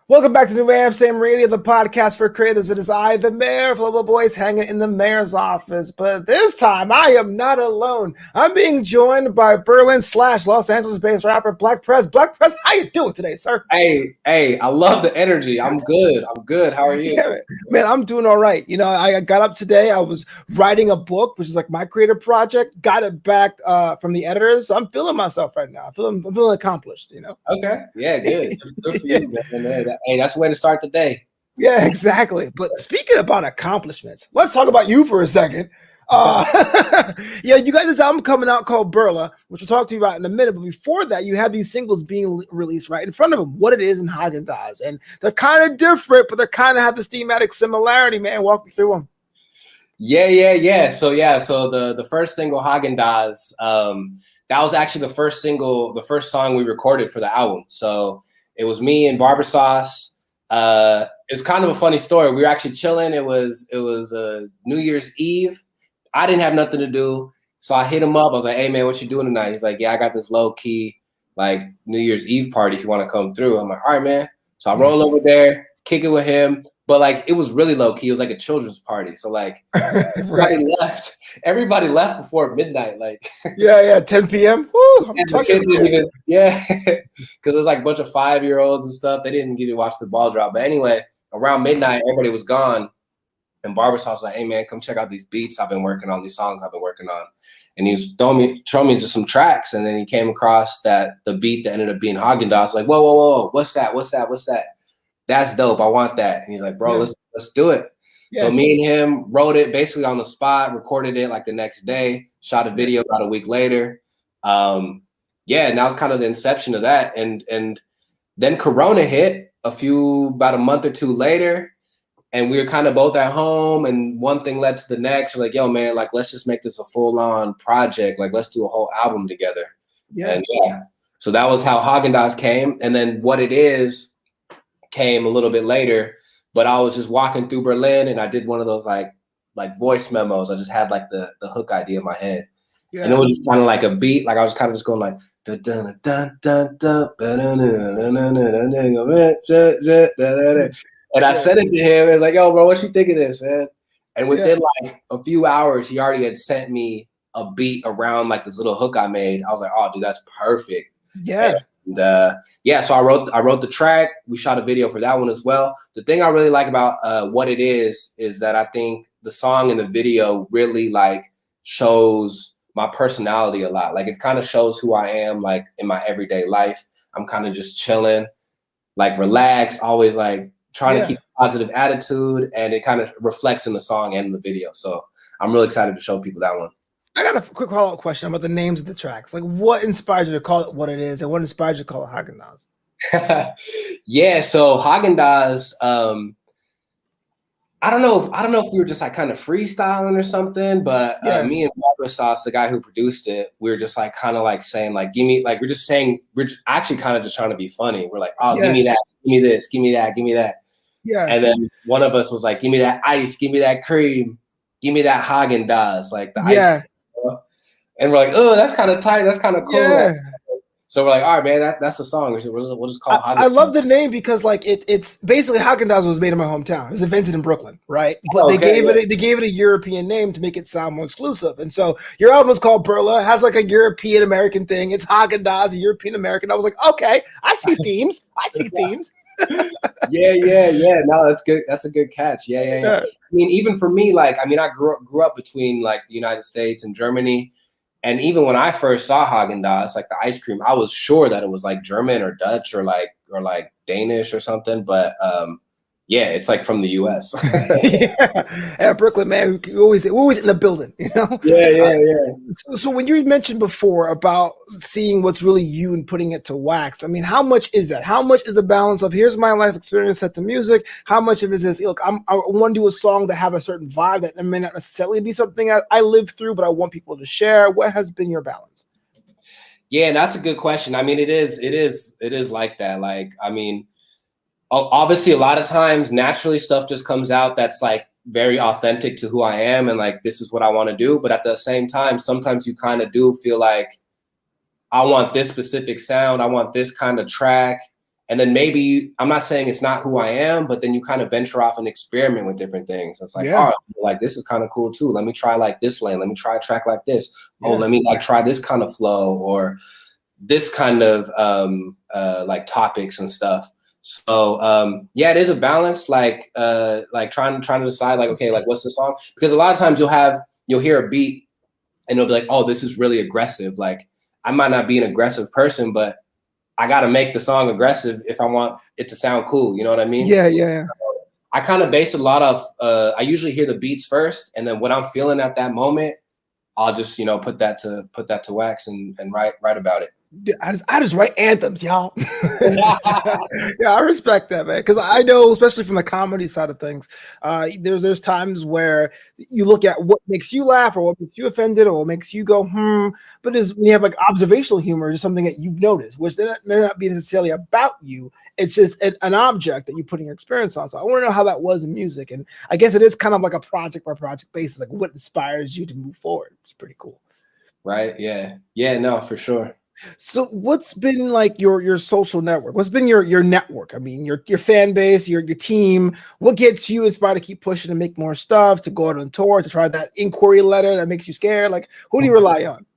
Welcome back to New Amsterdam Radio, the podcast for creators. It is I, the mayor, Flobo Boys, hanging in the mayor's office. But this time, I am not alone. I'm being joined by Berlin/Los Angeles-based rapper Black Prez. Black Prez, how you doing today, sir? Hey, I love the energy. I'm good. How are you? Yeah, man, I'm doing all right. You know, I got up today. I was writing a book, which is like my creative project. Got it back from the editors. So I'm feeling myself right now. I'm feeling accomplished, you know? Okay. Yeah, good. Good for you, man. Hey, that's the way to start the day. Yeah, exactly. But speaking about accomplishments, let's talk about you for a second. Yeah, you got this album coming out called Burla, which we'll talk to you about in a minute. But before that, you had these singles being released right in front of them. What It Is and Haagen Dazs, and they're kind of different, but they kind of have this thematic similarity. Man, walk me through them. Yeah. So the first single, Haagen Dazs, that was actually the first song we recorded for the album. So it was me and Barber Sauce. It's kind of a funny story. We were actually chilling. It was New Year's Eve. I didn't have nothing to do, so I hit him up. I was like, "Hey man, what you doing tonight?" He's like, "Yeah, I got this low key like New Year's Eve party. If you want to come through." I'm like, "All right, man." So I roll over there, kick it with him, but like it was really low key. It was like a children's party, so like everybody left. Everybody left before midnight. Like yeah, 10 p.m. Woo, I'm talking because it was like a bunch of 5-year-olds and stuff. They didn't get to watch the ball drop. But anyway, around midnight, everybody was gone. And Barber's house was like, "Hey man, come check out these beats I've been working on, these songs I've been working on." And he was showing me just some tracks, and then he came across the beat that ended up being Haagen Dazs. Like, whoa, what's that? That's dope. I want that. And he's like, "Bro, let's do it." Yeah. So me and him wrote it basically on the spot, recorded it like the next day, shot a video about a week later. And that was kind of the inception of that. And then Corona hit about a month or two later. And we were kind of both at home, and one thing led to the next. We're like, "Yo, man, like let's just make this a full-on project. Like let's do a whole album together." Yeah. And so that was how Haagen Dazs came. And then What It Is came a little bit later. But I was just walking through Berlin, and I did one of those like voice memos. I just had like the hook idea in my head. Yeah. And it was just kind of like a beat. Like I was kind of just going like dun dun dun dun dun dun. And I said it to him. It was like, "Yo, bro, what you think of this, man?" And within like a few hours, he already had sent me a beat around like this little hook I made. I was like, "Oh, dude, that's perfect." Yeah. And so I wrote the track. We shot a video for that one as well. The thing I really like about What It Is that I think the song and the video really like shows my personality a lot. Like it kind of shows who I am like in my everyday life. I'm kind of just chilling, like relaxed, always like trying to keep a positive attitude, and it kind of reflects in the song and in the video. So I'm really excited to show people that one. I got a quick follow-up question about the names of the tracks. Like what inspired you to call it What It Is, and what inspired you to call it Haagen Dazs? Yeah, so Haagen Dazs, I don't know if we were just like kind of freestyling or something, but me and Barber Sauce, the guy who produced it, we were just like kind of like saying like, give me, like we're actually kind of just trying to be funny. We're like, "Oh, give me that, give me this, give me that. Yeah. And then one of us was like, "Give me that ice, give me that cream, give me that Haagen Dazs," like the ice cream. And we're like, "Oh, that's kind of tight. That's kind of cool." Yeah. So we're like, "All right, man, that's the song. We'll just call it Haagen Dazs." I love the name because like it's basically Haagen Dazs was made in my hometown. It was invented in Brooklyn, right? But they gave it a European name to make it sound more exclusive. And so your album is called Burla. It has like a European American thing. It's Haagen Dazs, a European American. I was like, okay, I see themes. Yeah. No, that's good. That's a good catch. Yeah. I mean, even for me, like, I mean, I grew up between like the United States and Germany. And even when I first saw Haagen Dazs, like the ice cream, I was sure that it was like German or Dutch or like Danish or something. But it's like from the US. At Brooklyn, man, we're always in the building, you know? Yeah. So when you mentioned before about seeing what's really you and putting it to wax, I mean, how much is that? How much is the balance of here's my life experience set to music? How much of it is this? Look, I want to do a song that have a certain vibe that may not necessarily be something I lived through, but I want people to share. What has been your balance? Yeah, that's a good question. I mean, it is like that. Like, I mean, obviously a lot of times naturally stuff just comes out that's like very authentic to who I am and like this is what I want to do. But at the same time, sometimes you kind of do feel like I want this specific sound, I want this kind of track. And then maybe, I'm not saying it's not who I am, but then you kind of venture off and experiment with different things. It's like, Yeah. oh, like this is kind of cool too. Let me try like this lane. Let me try a track like this. Yeah. Oh, let me like try this kind of flow or this kind of like topics and stuff. So yeah, it is a balance, like trying to decide like, okay, like what's the song? Because a lot of times you'll hear a beat and you'll be like, oh, this is really aggressive. Like I might not be an aggressive person, but I got to make the song aggressive if I want it to sound cool. You know what I mean? Yeah, yeah. I kind of base a lot of, I usually hear the beats first, and then what I'm feeling at that moment, I'll just, you know, put that to wax and write about it. I just write anthems, y'all. Yeah, I respect that, man. Because I know, especially from the comedy side of things, there's times where you look at what makes you laugh or what makes you offended or what makes you go, but when you have like observational humor, is something that you've noticed, which may not be necessarily about you. It's just an object that you put in your experience on. So I want to know how that was in music. And I guess it is kind of like a project by project basis, like what inspires you to move forward. It's pretty cool. Right. Yeah. Yeah, no, for sure. So what's been like your social network? What's been your network? I mean, your fan base, your team. What gets you inspired to keep pushing to make more stuff, to go out on tour, to try that inquiry letter that makes you scared? Like, who do you rely on?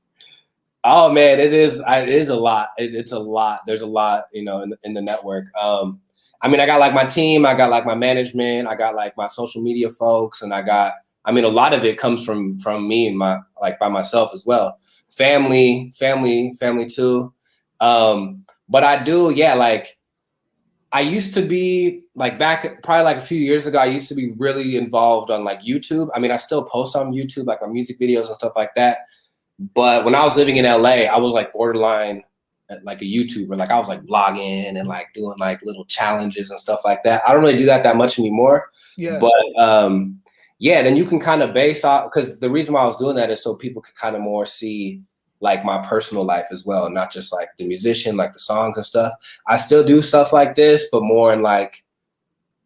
Oh man, it is a lot. It's a lot. There's a lot, you know, in the network. I mean, I got like my team, I got like my management, I got like my social media folks, and I mean, a lot of it comes from me and my, like by myself as well. Family too. But I do, yeah, like I used to be like back probably like a few years ago, I used to be really involved on like YouTube. I mean, I still post on YouTube, like my music videos and stuff like that. But when I was living in LA, I was like borderline like a YouTuber. Like I was like vlogging and like doing like little challenges and stuff like that. I don't really do that much anymore. Yeah. But yeah, then you can kind of base off, because the reason why I was doing that is so people could kind of more see like my personal life as well, not just like the musician, like the songs and stuff. I still do stuff like this, but more in like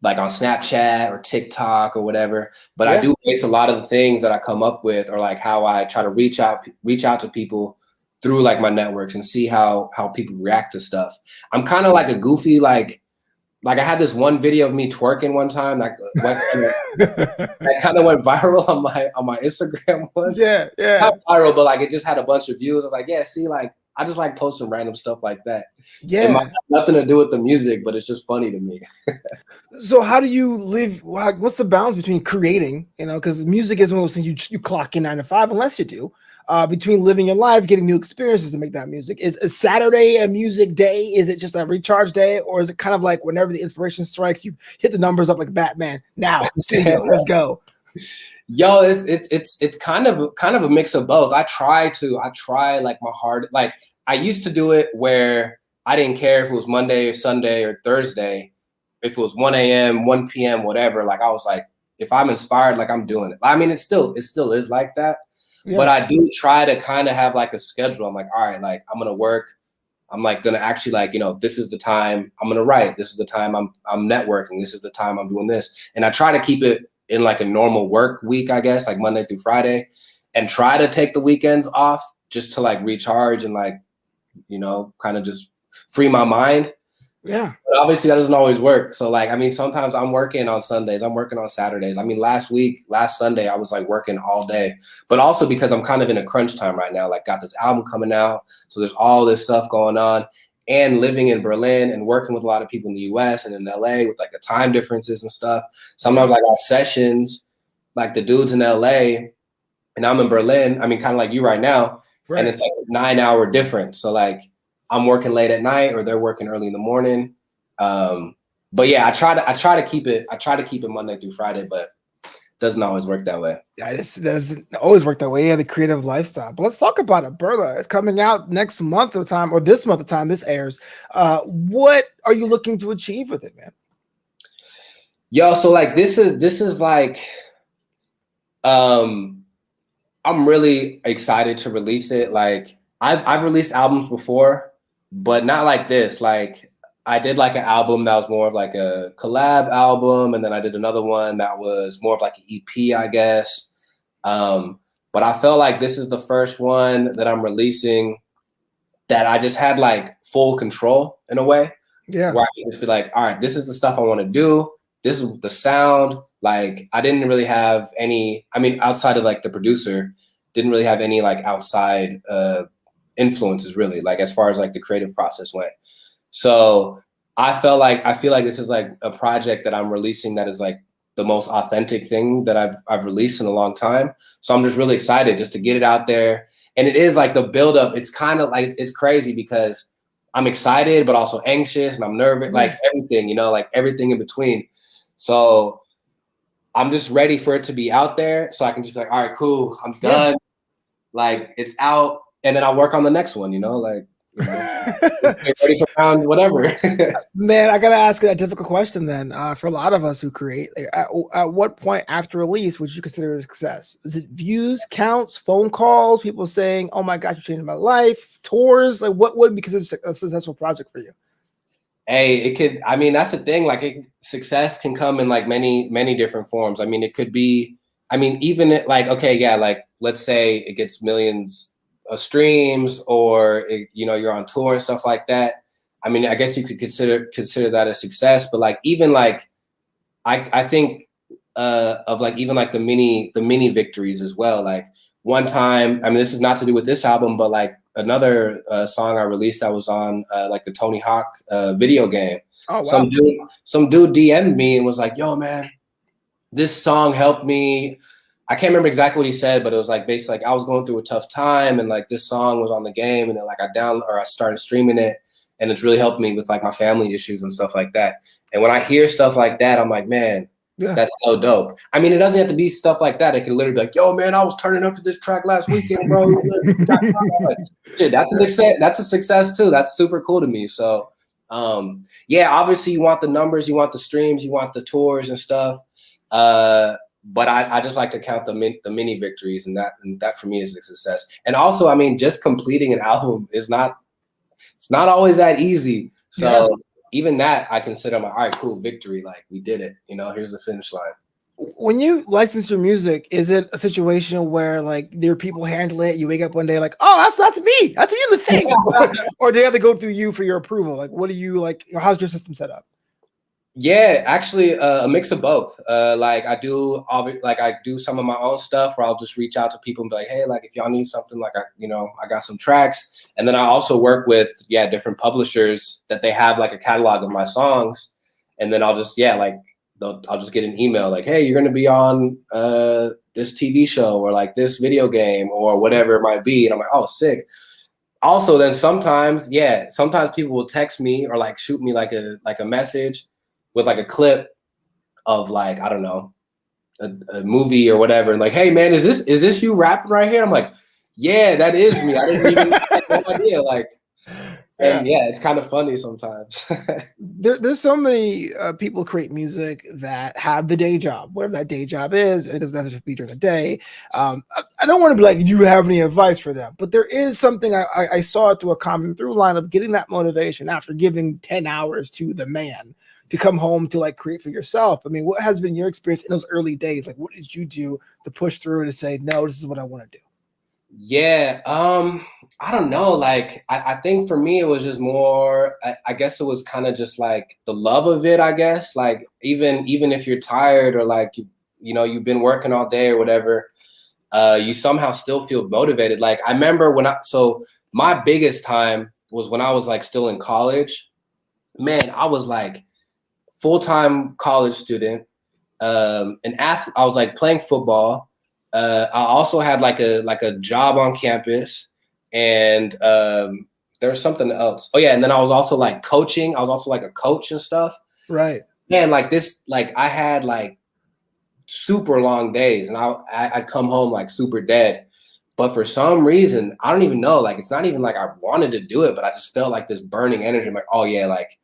on Snapchat or TikTok or whatever. But yeah. I do base a lot of the things that I come up with, or like how I try to reach out to people through like my networks and see how people react to stuff. I'm kind of like a goofy, like I had this one video of me twerking one time that kind of went viral on my Instagram once. Yeah. Not viral, but like it just had a bunch of views. I was like, yeah, see, like I just like posting random stuff like that. Yeah. It might have nothing to do with the music, but it's just funny to me. So how do you live? What's the balance between creating, you know, because music is one of those things you clock in 9 to 5, unless you do, between living your life, getting new experiences to make that music? Is Saturday a music day? Is it just a recharge day? Or is it kind of like whenever the inspiration strikes, you hit the numbers up like Batman? Now, studio, let's go. Yo, it's kind of a mix of both. I try like my hard, like I used to do it where I didn't care if it was Monday or Sunday or Thursday, if it was 1 a.m., 1 p.m., whatever. Like I was like, if I'm inspired, like I'm doing it. I mean, it still is like that. Yeah. But I do try to kind of have like a schedule. I'm like, all right, like I'm gonna work. I'm like gonna actually, like, you know, this is the time I'm gonna write. This is the time I'm networking. This is the time I'm doing this. And I try to keep it in like a normal work week, I guess, like Monday through Friday, and try to take the weekends off just to like recharge and like, you know, kind of just free my mind. Yeah. But obviously that doesn't always work. So like, I mean, sometimes I'm working on Sundays, I'm working on Saturdays. I mean, last Sunday, I was like working all day, but also because I'm kind of in a crunch time right now, like got this album coming out. So there's all this stuff going on, and living in Berlin and working with a lot of people in the US and in LA with like the time differences and stuff. Sometimes I got sessions like the dudes in LA and I'm in Berlin. I mean, kind of like you right now. Right. And it's like a 9-hour difference. So like I'm working late at night or they're working early in the morning. But yeah, I try to keep it Monday through Friday, but doesn't always work that way. Yeah, it doesn't always work that way. Yeah, the creative lifestyle. But let's talk about it. Burla, it's coming out next month of time, or this month of time this airs. What are you looking to achieve with it, man? Yo, so like this is like I'm really excited to release it. Like I've released albums before, but not like this. Like I did like an album that was more of like a collab album, and then I did another one that was more of like an EP, I guess. But I felt like this is the first one that I'm releasing that I just had like full control in a way. Yeah. where I can just be like, all right, this is the stuff I want to do. This is the sound. Like I didn't really have any, I mean, outside of like the producer, didn't really have any like outside influences really, like as far as like the creative process went. So I feel like this is like a project that I'm releasing that is like the most authentic thing that I've released in a long time. So I'm just really excited just to get it out there. And it is like the buildup. It's kind of like it's crazy because I'm excited, but also anxious and I'm nervous, like everything, you know, like everything in between. So I'm just ready for it to be out there so I can just be like, all right, cool, I'm done. Like it's out, and then I'll work on the next one, you know, like, you know, get ready for round whatever. Man, I gotta ask that difficult question then. For a lot of us who create, like, at what point after release would you consider it a success? Is it views, counts, phone calls, people saying, "Oh my gosh, you're changing my life," tours? Like, what would be considered a successful project for you? Hey, it could. I mean, that's the thing. Like, success can come in like many different forms. I mean, it could be. I mean, even like, okay, yeah, like let's say it gets millions of streams, or it, you know, you're on tour and stuff like that. I mean, I guess you could consider that a success. But like, even like, I think of like even like the mini victories as well. Like one time, I mean, this is not to do with this album, but like another song I released that was on like the Tony Hawk video game. Oh wow! Some dude DM'd me and was like, "Yo, man, this song helped me." I can't remember exactly what he said, but it was like basically like I was going through a tough time, and like this song was on the game, and then like I started streaming it, and it's really helped me with like my family issues and stuff like that. And when I hear stuff like that, I'm like, man, that's so dope. I mean, it doesn't have to be stuff like that. It can literally be like, yo, man, I was turning up to this track last weekend, bro. Dude, that's a success too. That's super cool to me. So, yeah, obviously you want the numbers, you want the streams, you want the tours and stuff. But I just like to count the mini victories, and that for me is a success. And also, I mean, just completing an album is it's not always that easy. So even that I consider my all right, cool, victory. Like we did it, you know, here's the finish line. When you license your music, is it a situation where like there are people handle it? You wake up one day like, oh, that's me in the thing, or do they have to go through you for your approval? Like, what do you like? How's your system set up? Yeah, actually, a mix of both. Like I do some of my own stuff, where I'll just reach out to people and be like, hey, like if y'all need something, like I got some tracks, and then I also work with different publishers that they have like a catalog of my songs, and then I'll just I'll just get an email like, hey, you're gonna be on this TV show or like this video game or whatever it might be, and I'm like, oh, sick. Also, then sometimes people will text me or like shoot me like a message with like a clip of like, I don't know, a movie or whatever. And like, hey man, is this you rapping right here? I'm like, yeah, that is me. I had no idea. Like, and it's kind of funny sometimes. There's so many people create music that have the day job, whatever that day job is. It doesn't have to be during the day. I don't want to be like, do you have any advice for them? But there is something I saw it through a common through line of getting that motivation after giving 10 hours to the man to come home to like create for yourself. I mean, what has been your experience in those early days? Like, what did you do to push through to say, no, this is what I want to do? Yeah, I don't know. Like, I think for me, it was just more, I guess it was kind of just like the love of it, I guess. Like, even if you're tired or like, you know, you've been working all day or whatever, you somehow still feel motivated. Like, I remember so my biggest time was when I was like still in college. Man, I was like, full-time college student, an athlete. I was like playing football. I also had like a job on campus, and there was something else. Oh yeah, and then I was also like coaching. I was also like a coach and stuff. Right. Man, like this, like I had like super long days, and I'd come home like super dead. But for some reason, I don't even know. Like it's not even like I wanted to do it, but I just felt like this burning energy. I'm like, oh yeah, like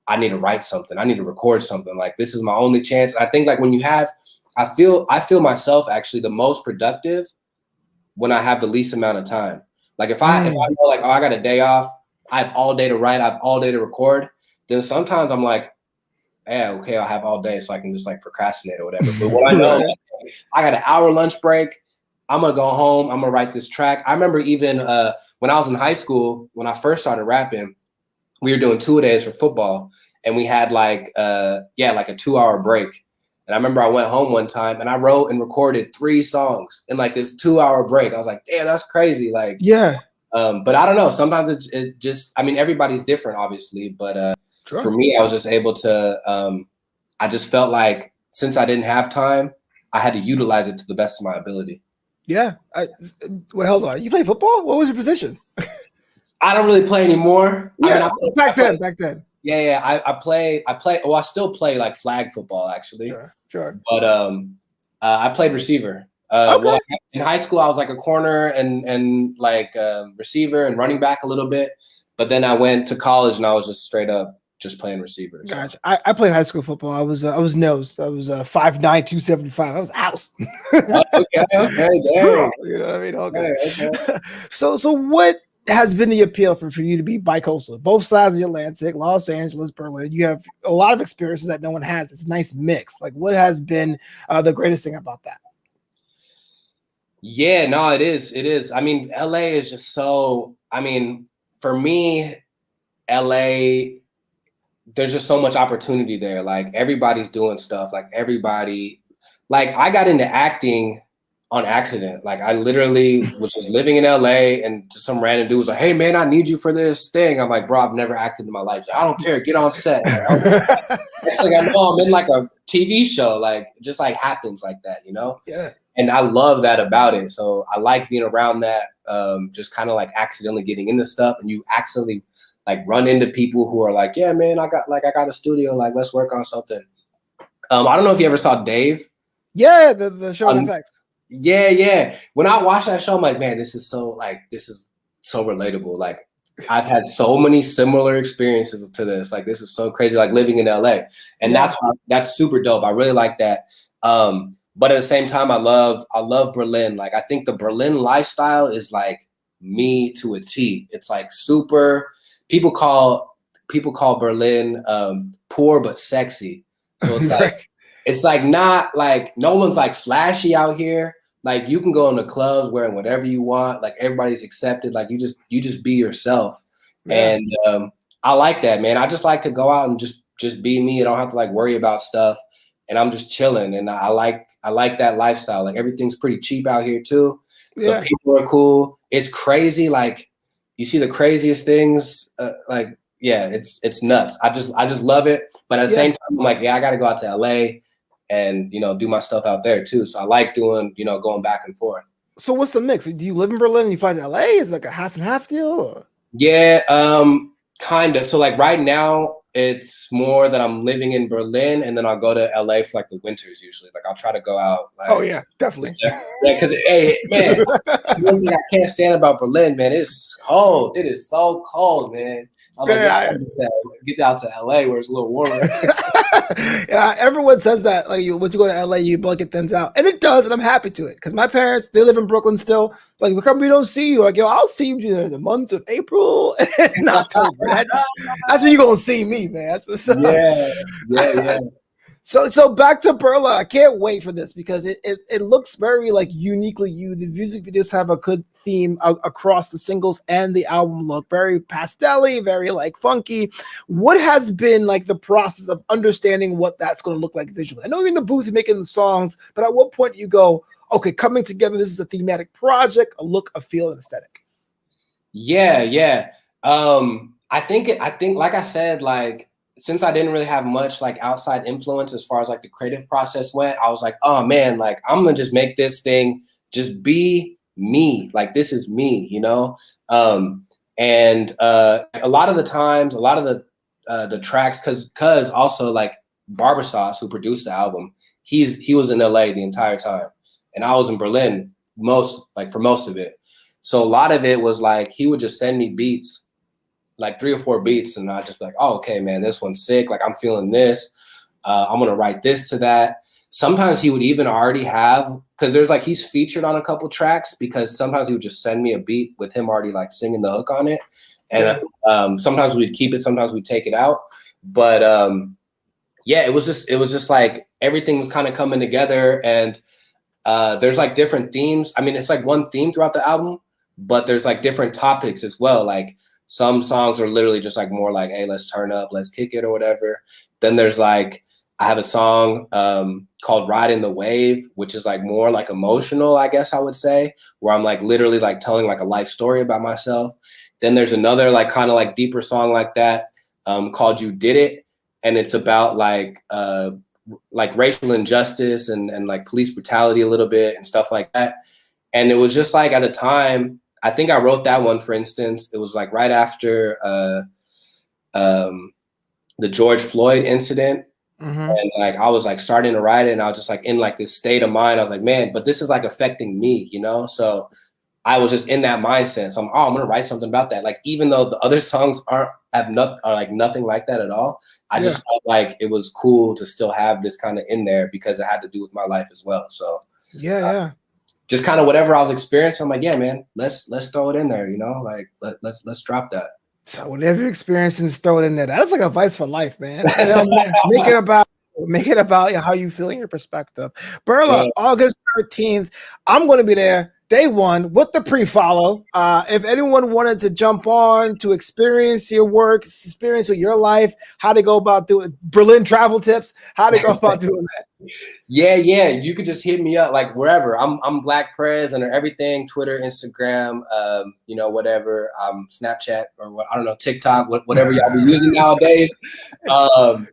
I need to write something. I need to record something. Like this is my only chance. I think like when you have, I feel myself actually the most productive when I have the least amount of time. Like if I know like, oh, I got a day off, I have all day to write, I have all day to record, then sometimes I'm like, yeah, okay, I'll have all day so I can just like procrastinate or whatever. But when I know like, I got an hour lunch break, I'm gonna go home, I'm gonna write this track. I remember even when I was in high school, when I first started rapping, we were doing 2-a-days for football, and we had like a 2-hour break. And I remember I went home one time and I wrote and recorded 3 songs in like this 2-hour break. I was like, damn, that's crazy. Like, Yeah. But I don't know. Sometimes it just, I mean, everybody's different, obviously. But Sure. for me, I was just able to, I just felt like since I didn't have time, I had to utilize it to the best of my ability. Yeah. Well, hold on. You play football? What was your position? I don't really play anymore. Yeah, I mean, back then. Yeah. I play. Well, I still play like flag football, actually. Sure. But I played receiver. Okay. Well, in high school, I was like a corner and like receiver and running back a little bit. But then I went to college and I was just straight up just playing receiver. So. Gotcha. I played high school football. I was nose. I was 5'9", 275. I was house. Okay. There. You know what I mean? Okay. Okay. So what has been the appeal for you to be bicoastal, both sides of the Atlantic, Los Angeles, Berlin? You have a lot of experiences that no one has. It's a nice mix. Like, what has been the greatest thing about that? Yeah, no, it is. It is. I mean, LA is just so, I mean, for me, LA, there's just so much opportunity there. Like everybody's doing stuff. Like I got into acting on accident. Like I literally was living in LA and some random dude was like, hey man, I need you for this thing. I'm like, bro, I've never acted in my life. Like, I don't care. Get on set. It's like, I know I'm in like a TV show. Like it just like happens like that, you know? Yeah. And I love that about it. So I like being around that, just kind of like accidentally getting into stuff and you accidentally like run into people who are like, yeah, man, I got a studio. Like, let's work on something. I don't know if you ever saw Dave. Yeah. The show on FX. Yeah. When I watch that show, I'm like, man, this is so relatable. Like I've had so many similar experiences to this. Like, this is so crazy, like living in LA. And that's super dope. I really like that. But at the same time, I love Berlin. Like, I think the Berlin lifestyle is like me to a T. It's like super, people call Berlin poor but sexy. So it's like, it's like not like, no one's like flashy out here. Like you can go into clubs wearing whatever you want. Like everybody's accepted. Like you just be yourself. Yeah. And I like that, man. I just like to go out and just be me. I don't have to like worry about stuff. And I'm just chilling. And I like that lifestyle. Like everything's pretty cheap out here too. Yeah. The people are cool. It's crazy. Like you see the craziest things. Like, yeah, it's nuts. I just love it. But at the same time, I'm like, yeah, I got to go out to LA and, you know, do my stuff out there too. So I like doing, you know, going back and forth. So what's the mix? Do you live in Berlin and you find LA? Is it like a half and half deal? Or? Yeah, kind of. So like right now it's more that I'm living in Berlin and then I'll go to LA for like the winters usually. Like I'll try to go out. Like, oh yeah, definitely. Yeah, because hey man, one thing I can't stand about Berlin, man, it's cold. It is so cold, man. I'm like, get out to LA where it's a little warmer. Yeah, everyone says that. Like, once you go to LA, your blanket thins out, and it does, and I'm happy to it because my parents, they live in Brooklyn still. Like, we don't see you. Like, yo, I'll see you in the months of April and October. That's when you're gonna see me, man. That's what's up. Yeah. So back to Perla. I can't wait for this because it looks very like uniquely you. The music videos have a good theme across the singles and the album look very pastel-y, very like funky. What has been like the process of understanding what that's going to look like visually? I know you're in the booth, you're making the songs, but at what point do you go, okay, coming together, this is a thematic project, a look, a feel, and aesthetic? Yeah. I think like I said, like, since I didn't really have much like outside influence as far as like the creative process went, I was like, oh man, like I'm gonna just make this thing just be me. Like this is me, you know? And a lot of the times, a lot of the tracks, cause also like Barbersauce, who produced the album, he was in LA the entire time. And I was in Berlin for most of it. So a lot of it was like, he would just send me beats, like 3 or 4 beats, and I'd just be like, oh, okay, man, this one's sick. Like, I'm feeling this. I'm going to write this to that. Sometimes he would even already have, because there's like, he's featured on a couple tracks, because sometimes he would just send me a beat with him already like singing the hook on it. And sometimes we'd keep it, sometimes we'd take it out. But yeah, it was just like everything was kind of coming together. And there's like different themes. I mean, it's like one theme throughout the album, but there's like different topics as well. Like, Some songs are literally just like more like, hey, let's turn up, let's kick it or whatever. Then there's like, I have a song called Riding the Wave, which is like more like emotional, I guess I would say, where I'm like literally like telling like a life story about myself. Then there's another like kind of like deeper song like that called You Did It. And it's about like racial injustice and like police brutality a little bit and stuff like that. And it was just like at a time, I think I wrote that one, for instance, it was like right after the George Floyd incident. Mm-hmm. And like, I was like starting to write it and I was just like in like this state of mind. I was like, man, but this is like affecting me, you know? So I was just in that mindset. So I'm going to write something about that. Like, even though the other songs are like nothing like that at all, I just felt like it was cool to still have this kind of in there because it had to do with my life as well. So just kind of whatever I was experiencing, I'm like, yeah, man, let's throw it in there, you know, like let's drop that. So whatever you're experiencing, just throw it in there. That's like advice for life, man. You know, make it about how you feel in your perspective. Burla, August 13th, I'm going to be there day one with the pre-follow. If anyone wanted to jump on to experience your work, experience your life, how to go about doing Berlin travel tips, how to go about doing that. Yeah, you could just hit me up like wherever. I'm Black Prez and everything, Twitter, Instagram, you know, whatever, Snapchat or what, I don't know, TikTok, whatever y'all be using nowadays. I'm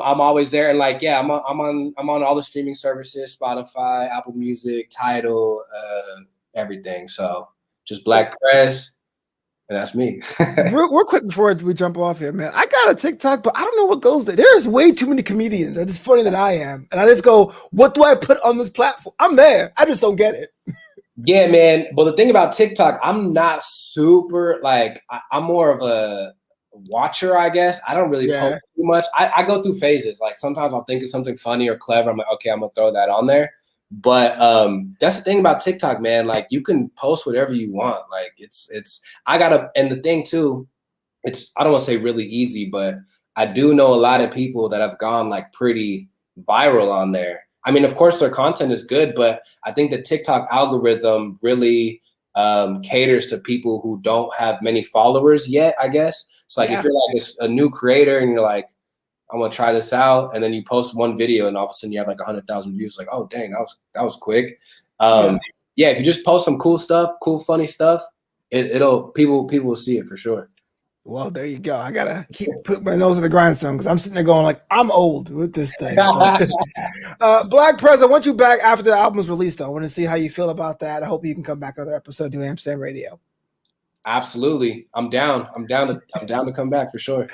always there, and like, I'm on all the streaming services, Spotify, Apple Music, Tidal, everything. So just Black Prez. And that's me. real quick before we jump off here, man. I got a TikTok, but I don't know what goes there. There's way too many comedians. They're just funny than I am. And I just go, what do I put on this platform? I'm there. I just don't get it. Yeah, man. But the thing about TikTok, I'm not super, like, I'm more of a watcher, I guess. I don't really post too much. I go through phases. Like, sometimes I'll think of something funny or clever. I'm like, okay, I'm going to throw that on there. But that's the thing about TikTok, man. Like, you can post whatever you want. Like, and the thing too, I don't want to say really easy, but I do know a lot of people that have gone like pretty viral on there. I mean, of course their content is good, but I think the TikTok algorithm really caters to people who don't have many followers yet, I guess. So like, if you're like a new creator and you're like, I want to try this out, and then you post one video and all of a sudden you have like 100,000 views. Like, oh dang, that was quick. If you just post some cool stuff, cool funny stuff, people will see it for sure. Well, there you go. I gotta put my nose in the grindstone because I'm sitting there going like, I'm old with this thing. Black Prez, I want you back after the album's released. Though I want to see how you feel about that. I hope you can come back another episode do Amsterdam Radio. Absolutely, I'm down. I'm down to come back for sure.